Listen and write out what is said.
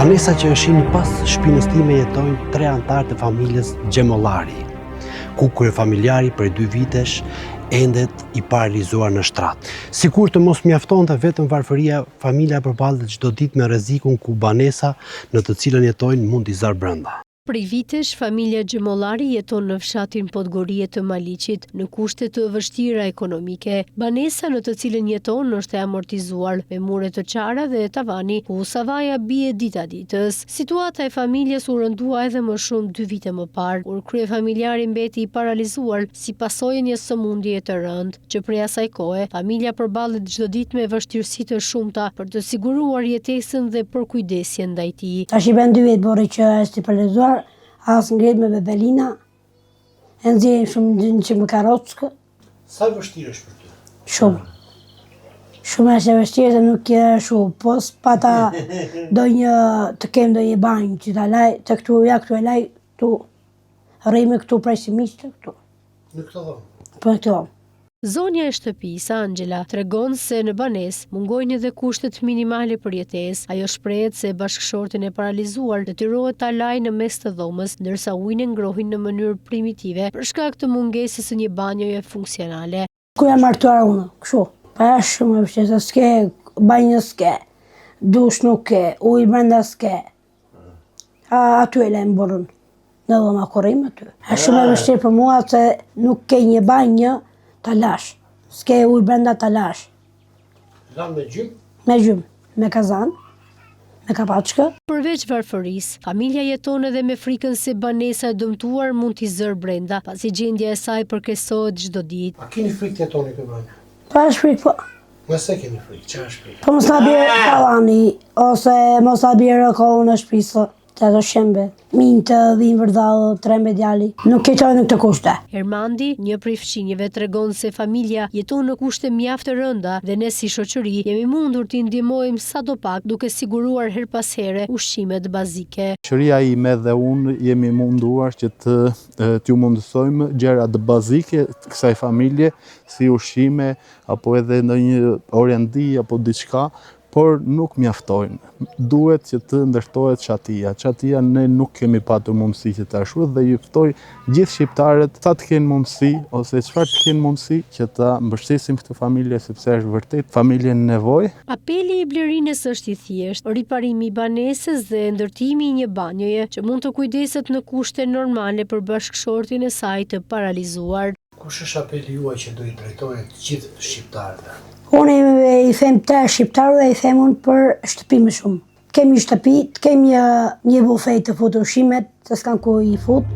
Banesa që është një pas shpinës time jetojnë 3 antarë të familjes Gjemollari, ku kryefamiljari për 2 vitesh endet i paralizuar në shtrat. Sikur të mos mjaftonte vetëm varfëria, familja përballet çdo ditë me rrezikun ku banesa në të cilën jetojnë mund t'i zarë brenda. Prej vitesh, familja Gjemollari jeton në fshatin Podgorie të Maliqit në kushte të vështira ekonomike. Banesa në të cilën jeton është e amortizuar me mure të qara dhe tavani ku savaja bie dita ditës. Situata e familjes u rëndua edhe më shumë 2 vite më parë, kur kryefamiljari mbeti i paralizuar si pasojë një sëmundje të rëndë, që prej asaj kohe familja përballet çdo ditë me vështirësi të shumta për të siguruar jetesën dhe përkujdesjen ndaj tij. Tash i bën 2 vjet borë që është i paralizuar. Asë ngret me bebelina, e nëzirë shumë që më karockë. Sa vështirë është për ty? Shumë. Shumë është e vështirë se nuk kje shumë, po s'pata do një të kem do një banjë që ta laj, të këtu, ja këtu e laj, këtu, rejme këtu prej si miqë, këtu. Në këtë dhomë? Po në këtë dhomë. Zonja e shtëpisë, Angela, tregon se në banesë mungojnë edhe kushtet minimale për jetesë. Ajo shprehet se bashkëshortin e paralizuar detyrohet ta lajë në mes të dhomës, ndërsa ujin e ngrohin në mënyrë primitive për shkak të mungesës së një banjoje funksionale. Ku jam martuar unë, kështu. Pa është shumë e vështirë, s'ke, banjë s'ke, dush nuk ke, ujë brenda s'ke. Aty e lajmë borën, në dhoma korrim aty. Është shumë e vështirë për mua se nuk ke një banjë ta lash, s'ke ujë brenda ta lash. Lanë me gjymë? Me gjymë, me kazan, me kapaçkë. Përveç varfërisë, familja jeton edhe me frikën se banesa e dëmtuar mund t'i zërë brenda, pasi gjendja e saj përkesohet çdo ditë. A keni frikë të jetoni këtë banjë? Pa është frikë, po. Nëse keni frikë, që është frikë? Po mos ta bjerë tavani, ose mos ta bjerë kohën në shtëpisë. Të ato shembe, minë të dhimë vërdhallë, 13 djali, nuk jetojnë në këtë kushte. Ermandi, një prej fqinjeve, tregon se familja jeton në kushte mjaft të rënda dhe ne si shoqëri jemi mundur t'i ndihmojmë sadopak duke siguruar her pas here ushqimet bazike. Shoqëria ime dhe unë jemi munduar që t'ju mundësojmë gjërat bazike të kësaj familje, si ushqime apo edhe ndonjë orendi apo diçka, por nuk mjaftojnë. Duhet që të ndërtohet çatia. Çatia ne nuk kemi patur mundësi që ta shruhet dhe ju ftoj gjithë shqiptarët sa të kenë mundësi ose çfarë të kenë mundësi që ta mbështesim këtë familje sepse është vërtet familje në nevojë. Apeli i Blerinës është i thjeshtë, riparimi i banesës dhe ndërtimi i një banjoje që mund të kujdeset në kushte normale për bashkëshortin e saj të paralizuar. Kush është apeli juaj që do i drejtohet gjithë shqiptarëve? Unë i them të shqiptarë dhe i them unë për shtëpi më shumë. Kemi shtëpi, kemi një bufet të fut ushimet, se s'kan ku i fut.